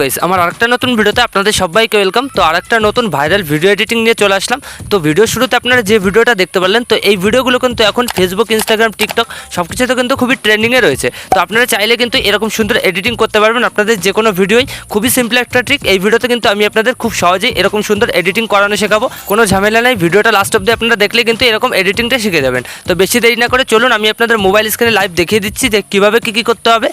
Guys আমার আরেকটা নতুন ভিডিওতে আপনাদের সবাইকে ওয়েলকাম। তো আরেকটা নতুন ভাইরাল ভিডিও এডিটিং নিয়ে চলে আসলাম। তো ভিডিও শুরুতে আপনারা যে ভিডিওটা দেখতে পারলেন, তো এই ভিডিওগুলো কিন্তু এখন ফেসবুক, ইনস্টাগ্রাম, টিকটক সব কিছুতে কিন্তু খুবই ট্রেন্ডিংয়ে রয়েছে। তো আপনারা চাইলে কিন্তু এরকম সুন্দর এডিটিং করতে পারবেন আপনাদের যে কোনো ভিডিওই। খুবই সিম্পল একটা ট্রিক। এই ভিডিওতে কিন্তু আমি আপনাদের খুব সহজেই এরকম সুন্দর এডিটিং করানো শেখাবো। কোনো ঝামেলা নেই। ভিডিওটা লাস্ট অব্দি আপনারা দেখলে কিন্তু এরকম এডিটিংটা শিখে যাবেন। তো বেশি দেরি না করে চলুন আমি আপনাদের মোবাইল স্ক্রিনে লাইভ দেখিয়ে দিচ্ছি যে কীভাবে কী করতে হবে।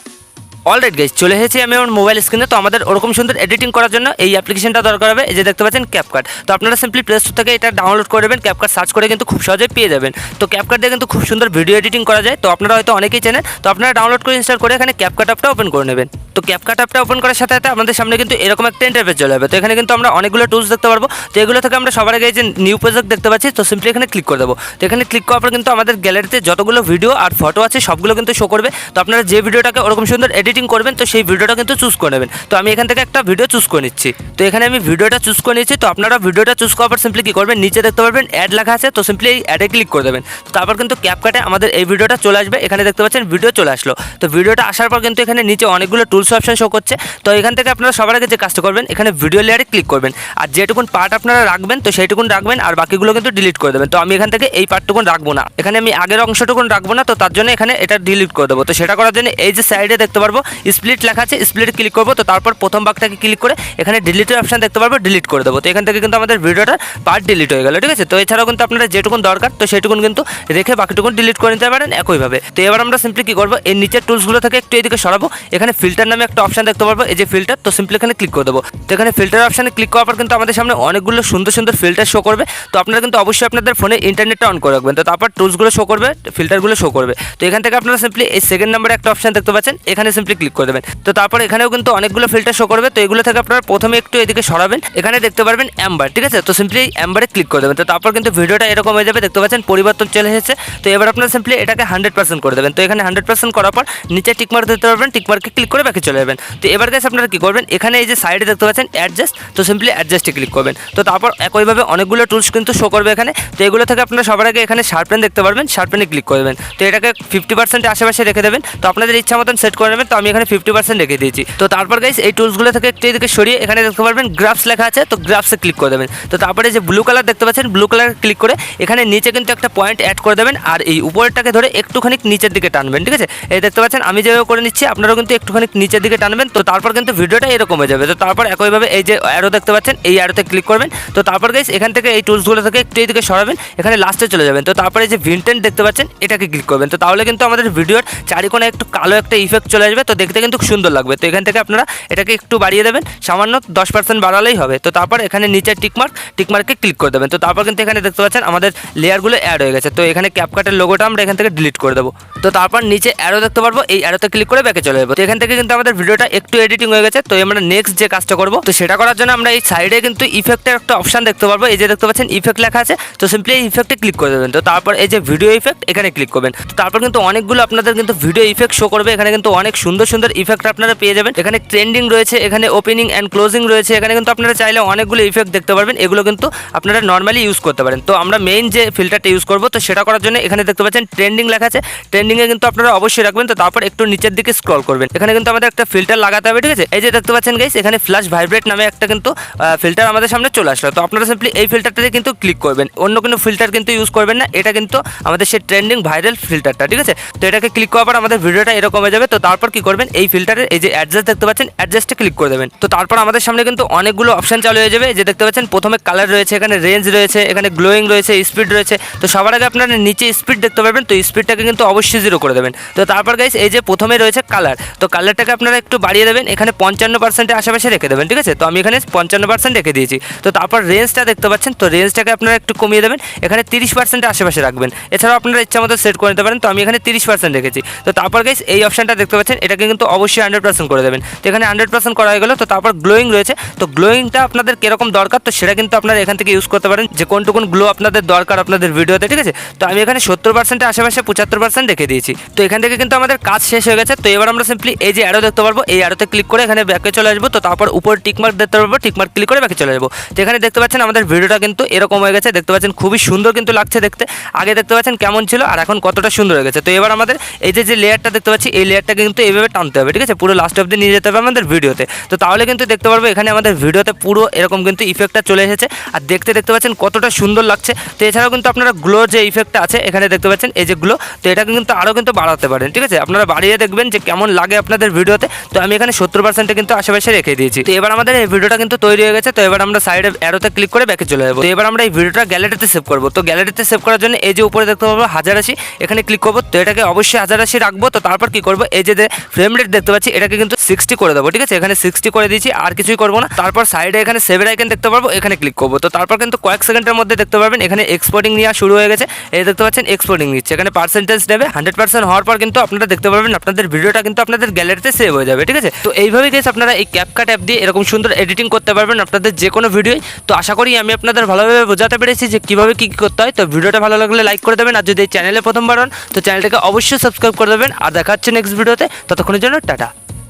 অলরাইট গাইস, চলে এসেছি আমি আমার মোবাইল স্ক্রিনে। তো আমাদের ওরকম সুন্দর এডিটিং করার জন্য এই অ্যাপ্লিকেশনটা দরকার হবে। এই যে দেখতে পাচ্ছেন CAPCUT। তো আপনারা সিম্পলি প্লে স্টোর থেকে এটা ডাউনলোড করে নেবেন। CAPCUT সার্চ করে কিন্তু খুব সহজেই পেয়ে যাবেন। তো CAPCUT দিয়ে কিন্তু খুব সুন্দর ভিডিও এডিটিং করা যায়। তো আপনারা হয়তো অনেকেই চেনেন। তো আপনারা ডাউনলোড করে ইনস্টল করে এখানে CAPCUT অ্যাপটা ওপেন করে নেবেন। তো CAPCUT অ্যাপটা ওপেন করার সাথে সাথে আমাদের সামনে কিন্তু এরকম একটা ইন্টারফেস চলে যাবে। তো এখানে কিন্তু আমরা অনেকগুলো টুলস দেখতে পারবো। তো এগুলো থেকে আমরা সবার আগে যে নিউ প্রজেক্ট দেখতে পাচ্ছি, তো সিম্পলি এখানে ক্লিক করে দেবো। তো এখানে ক্লিক করার পর কিন্তু আমাদের গ্যালারিতে যতগুলো ভিডিও আর ফটো আছে সবগুলো কিন্তু শো করবে। তো আপনারা যে ভিডিওটাকে ওরকম সুন্দর এডিটিং করবেন, তো সেই ভিডিওটা কিন্তু চুজ করে নেবেন। তো আমি এখান থেকে একটা ভিডিও চুজ করে নিচ্ছি। তো এখানে আমি ভিডিওটা চুজ করে নিচ্ছি। তো আপনারা ভিডিওটা চুজ করার পর সিম্পলি কী করবেন, নিচে দেখতে পারবেন অ্যাড লেখা আছে। তো সিম্পলি এই অ্যাডে ক্লিক করে দেবেন। তো তারপর কিন্তু CAPCUT-এ আমাদের এই ভিডিওটা চলে আসবে। এখানে দেখতে পাচ্ছেন ভিডিও চলে আসলো। তো ভিডিওটা আসার পর কিন্তু এখানে নিচে অনেকগুলো টুলস অপশন শো করছে। তো এখান থেকে আপনারা সবার আগে যে কাজটা করবেন, এখানে ভিডিও লেয়ারে ক্লিক করবেন। আর যেটুকুন পার্ট আপনারা রাখবেন তো সেইটুকুন রাখবেন, আর বাকিগুলো কিন্তু ডিলিট করে দেবেন। তো আমি এখান থেকে এই পার্টটুকুন রাখবো না, এখানে আমি আগের অংশটুকুন রাখবো না। তো তার জন্য এখানে এটা ডিলিট করে দেবো। তো সেটা করার জন্য এই যে সাইডে দেখতে পারবো স্প্লিট লেখা আছে, স্প্লিটে ক্লিক করবো। তো তারপর প্রথম ভাগটাকে ক্লিক করে এখানে ডিলিটের অপশন দেখতে পারবো, ডিলিট করে দেবো। তো এখান থেকে কিন্তু আমাদের ভিডিওটার পার্ট ডিলিট হয়ে গেল। ঠিক আছে। তো এছাড়াও কিন্তু আপনারা যেটুকুন দরকার তো সেটুকুন কিন্তু রেখে বাকিটুকুন ডিলিট করে নিতে পারেন একইভাবে। তো এবার আমরা সিম্পলি কী করবো, এই নিচের টুলসগুলো থেকে একটু এদিকে সরাবো। এখানে ফিল্টার নামে একটা অপশন দেখতে পারবো, এই যে ফিল্টার। তো সিম্পলি এখানে ক্লিক করে দেবো। তো এখানে ফিল্টার অপশানে ক্লিক করার পর কিন্তু আমাদের সামনে অনেকগুলো সুন্দর সুন্দর ফিল্টার শো করবে। তো আপনারা কিন্তু অবশ্যই আপনাদের ফোনে ইন্টারনেটটা অন করে রাখবেন। তো তারপর টুলসগুলো শো করবে, ফিল্টারগুলো শো করবে। তো এখান থেকে আপনারা সিম্পলি এই সেকেন্ড নাম্বারে একটা অপশন দেখতে পাচ্ছেন, এখানে সিম্পলি ক্লিক করে দেবেন। তো তারপর এখানেও কিন্তু অনেকগুলো ফিল্টার শো করবে। তো এগুলো থেকে আপনারা প্রথমে একটু এদিকে সরাবেন। এখানে দেখতে পারবেন অ্যাম্বার। ঠিক আছে। তো সিম্পলি অ্যাম্বারে ক্লিক করে দেবেন। তো তারপর কিন্তু ভিডিওটা এরকম হয়ে যাবে। দেখতে পাচ্ছেন পরিবর্তন চলে এসেছে। তো এবার আপনারা সিম্পলি এটাকে 100% করে দেবেন। তো এখানে 100% করার পর নিচে টিকমার্ক দিতে পারবেন, টিকমার্কে ক্লিক করে বাকি চলে যাবেন। তো এবার গাইস আপনারা কী করবেন, এখানে এই যে সাইডে দেখতে পাচ্ছেন অ্যাডজাস্ট। তো সিম্পলি অ্যাডজাস্টে ক্লিক করবেন। তো তারপর একইভাবে অনেকগুলো টুলস কিন্তু শো করবে এখানে। তো এগুলো থেকে আপনারা সবার আগে এখানে শার্পেন দেখতে পারবেন, শার্পেনে ক্লিক করবেন। তো এটাকে 50% আশেপাশে রেখে দেবেন। তো আপনাদের ইচ্ছা মতন সেট করে নেবেন। তো আমি এখানে 50% রেখে দিয়েছি। তো তারপর গাইস এই টুলসগুলো থেকে একটু এদিকে সরিয়ে এখানে দেখতে পারবেন গ্রাফস লেখা আছে। তো গ্রাফসে ক্লিক করে দেবেন। তো তারপরে যে ব্লু কালার দেখতে পাচ্ছেন, ব্লু কালার ক্লিক করে এখানে নিচে কিন্তু একটা পয়েন্ট অ্যাড করে দেবেন। আর এই উপরেরটাকে ধরে একটুখানি নিচের দিকে টানবেন। ঠিক আছে। এই দেখতে পাচ্ছেন আমি যেভাবে করে নিচ্ছি, আপনারাও কিন্তু একটুখানি নিচের দিকে টানবেন। তো তারপর কিন্তু ভিডিওটা এরকম হয়ে যাবে। তো তারপর একইভাবে এই যে অ্যারো দেখতে পাচ্ছেন, এই অ্যারোতে ক্লিক করবেন। তো তারপর গাইস এখান থেকে এই টুলসগুলো থেকে একটু এইদিকে সরাবেন, এখানে লাস্টে চলে যাবেন। তো তারপরে যে ভিনটেন্ট দেখতে পাচ্ছেন এটাকে ক্লিক করবেন। তো তাহলে কিন্তু আমাদের ভিডিওর চারিকোণে একটু কালো একটা ইফেক্ট চলে আসবে। তো দেখতে কিন্তু সুন্দর লাগবে। তো এখান থেকে আপনারা এটাকে একটু বাড়িয়ে দেবেন, সামান্য 10% বাড়ালেই হবে। তো তারপর এখানে নিচে টিকমার্কে ক্লিক করে দেবেন। তো তারপর কিন্তু এখানে দেখতে পাচ্ছেন আমাদের লেয়ারগুলো অ্যাড হয়ে গেছে। তো এখানে CAPCUT-এর লোগোটা আমরা এখান থেকে ডিলিট করে দেবো। তো তারপর নিচে অ্যারো দেখতে পারবো, এই অ্যারোতে ক্লিক করে ব্যাকে চলে যাবো। তো এখান থেকে কিন্তু আমাদের ভিডিওটা একটু এডিটিং হয়ে গেছে। তো আমরা নেক্সট যে কাজটা করবো, তো সেটা করার জন্য আমরা এই সাইডে কিন্তু ইফেক্টের একটা অপশন দেখতে পারবো, এই যে দেখতে পাচ্ছেন ইফেক্ট লেখা আছে। তো সিম্পলি এই ইফেক্টে ক্লিক করে দেবেন। তো তারপর এই যে ভিডিও ইফেক্ট এখানে ক্লিক করবেন। তো তারপর কিন্তু অনেকগুলো আপনাদের কিন্তু ভিডিও ইফেক্ট শো করবে। এখানে কিন্তু অনেক সুন্দর সুন্দর ইফেক্ট আপনারা পেয়ে যাবেন। এখানে ট্রেন্ডিং রয়েছে, এখানে ওপেনিং অ্যান্ড ক্লোজিং রয়েছে। এখানে কিন্তু আপনারা চাইলে অনেকগুলো ইফেক্ট দেখতে পারবেন। এগুলো কিন্তু আপনারা নর্মালি ইউজ করতে পারেন। তো আমরা মেইন যে ফিল্টারটা ইউজ করবো, তো সেটা করার জন্য এখানে দেখতে পাচ্ছেন ট্রেন্ডিং লেখা আছে। ট্রেন্ডিংয়ে কিন্তু আপনারা অবশ্যই রাখবেন। তো তারপর একটু নিচের দিকে স্ক্রল করবেন। এখানে কিন্তু আমাদের একটা ফিল্টার লাগাতে হবে। ঠিক আছে। এই যে দেখতে পাচ্ছেন গাইস, এখানে ফ্ল্যাশ ভাইব্রেট নামে একটা কিন্তু ফিল্টার আমাদের সামনে চলে আসলো। তো আপনারা সিম্পলি এই ফিল্টারটাতে কিন্তু ক্লিক করবেন, অন্য কোনো ফিল্টার কিন্তু ইউজ করবেন না। এটা কিন্তু আমাদের সেই ট্রেন্ডিং ভাইরাল ফিল্টারটা। ঠিক আছে। তো এটাকে ক্লিক করার পর আমাদের ভিডিওটা এরকম হয়ে যাবে। তো তারপর কি করবেন, এই ফিল্টারের এই যে অ্যাডজাস্ট দেখতে পাচ্ছেন, অ্যাডজাস্টে ক্লিক করে দেবেন। তো তারপর আমাদের সামনে কিন্তু অনেকগুলো অপশন চালু হয়ে যাবে। যে দেখতে পাচ্ছেন প্রথমে কালার রয়েছে, এখানে রেঞ্জ রয়েছে, এখানে গ্লোয়িং রয়েছে, স্পিড রয়েছে। তো সবার আগে আপনারা নিচে স্পিড দেখতে পারবেন। তো স্পিডটাকে কিন্তু অবশ্যই 0 করে দেবেন। তো তারপর গাইস এই যে প্রথমে রয়েছে কালার, তো কালারটাকে আপনারা একটু বাড়িয়ে দেবেন, এখানে 55% আশেপাশে রেখে দেবেন। ঠিক আছে। তো আমি এখানে 55% রেখে দিয়েছি। তো তারপর রেঞ্জটা দেখতে পাচ্ছেন, তো রেঞ্জটাকে আপনারা একটু কমিয়ে দেবেন, এখানে 30% আশেপাশে রাখবেন। এছাড়াও আপনারা ইচ্ছা মতো সেট করে নিতে পারেন। তো আমি এখানে 30% রেখেছি। তো তারপর গাইস এই অপশনটা দেখতে পাচ্ছেন, এটাকে কিন্তু অবশ্যই 100% করে দেবেন। তো এখানে 100% করা হয়ে গেল। তো তারপর গ্লোয়িং রয়েছে। তো গ্লোয়িংটা আপনাদের কিরকম দরকার, তো সেটা কিন্তু আপনারা এখান থেকে ইউজ করতে পারেন, যে কোনটুকুন গ্লো আপনাদের দরকার আপনাদের ভিডিওতে। ঠিক আছে। তো আমি এখানে 70% আশেপাশে 75% রেখে দিয়েছি। তো এখান থেকে কিন্তু আমাদের কাজ শেষ হয়ে গেছে। তো এবার আমরা সিম্পলি এই যে অ্যারো দেখতে পারবো, এই অ্যারোতে ক্লিক করে এখানে ব্যাকে চলে আসবো। তো তারপর উপর টিকমার্ক দেখতে পারবো, টিকমার্ক ক্লিক করে ব্যাকে চলে যাবো। তো এখানে দেখতে পাচ্ছেন আমাদের ভিডিওটা কিন্তু এরকম হয়ে গেছে। দেখতে পাচ্ছেন খুবই সুন্দর কিন্তু লাগছে দেখতে। আগে দেখতে পাচ্ছেন কেমন ছিল আর এখন কতটা সুন্দর হয়ে গেছে। তো এবার আমাদের এই যে লেয়ারটা দেখতে পাচ্ছি, এই লেয়ারটাকে কিন্তু এইভাবে এইভাবে টানতে হবে, ঠিক আছে, পুরো লাস্ট অবধি নিয়ে যেতে হবে আমাদের ভিডিওতে। তো তাহলে কিন্তু দেখতে পারবো এখানে আমাদের ভিডিওতে পুরো এরকম কিন্তু ইফেক্টটা চলে এসেছে। আর দেখতে পাচ্ছেন কতটা সুন্দর লাগছে। তো এছাড়াও কিন্তু আপনারা গ্লোর যে ইফেক্টটা আছে এখানে দেখতে পাচ্ছেন, এই যে গ্লো, তো এটাকে কিন্তু আরও কিন্তু বাড়াতে পারেন, ঠিক আছে, আপনারা বাড়িয়ে দেখবেন যে কেমন লাগে আপনাদের ভিডিওতে। তো আমি এখানে 70% কিন্তু আশেপাশে রেখে দিয়েছি। তো এবার আমাদের এই ভিডিওটা কিন্তু তৈরি হয়ে গেছে। তো এবার আমরা সাইডে অ্যারোতে ক্লিক করে ব্যাকে চলে যাবো। তো এবার আমরা এই ভিডিওটা গ্যালারিতে সেভ করবো। তো গ্যালারিতে সেভ করার জন্য এই যে উপরে দেখতে পাবো 1080, এখানে ক্লিক করবো। তো এটাকে অবশ্যই 1080 রাখবো। তো তারপর কি করবো, এই যে ফ্রেম রেট দেখতে পাচ্ছি এটাকে কিন্তু 60 করে দেবো, ঠিক আছে, এখানে 60 করে দিয়েছি, আর কিছুই করবো না। তারপর সাইডে এখানে সেভের আইকন দেখতে পারবো, এখানে ক্লিক করবো। তো তারপর কিন্তু কয়েক সেকেন্ডের মধ্যে দেখতে পারবেন এখানে এক্সপোর্টিং নেওয়া শুরু হয়ে গেছে। এই দেখতে পাচ্ছেন এক্সপোর্টিং নিচ্ছে, এখানে পার্সেন্টেজ নেবে 100% হওয়ার পর কিন্তু আপনারা দেখতে পারবেন আপনাদের ভিডিওটা কিন্তু আপনাদের গ্যালারিতে সেভ হয়ে যাবে, ঠিক আছে। তো এইভাবে গেছে আপনারা এই ক্যাপকাট অ্যাপ দিয়ে এরকম সুন্দর এডিটিং করতে পারবেন আপনাদের যে কোনো ভিডিওই। তো আশা করি আমি আপনাদের ভালোভাবে বোঝাতে পেরেছি যে কীভাবে কী করতে হয়। তো ভিডিওটা ভালো লাগলে লাইক করে দেবেন, আর যদি এই চ্যানেলে প্রথমবার হন তো চ্যানেলটাকে অবশ্যই সাবস্ক্রাইব করে দেবেন। আর দেখা হচ্ছে নেক্সট ভিডিওতে, ততক্ষণের জন্য টাটা।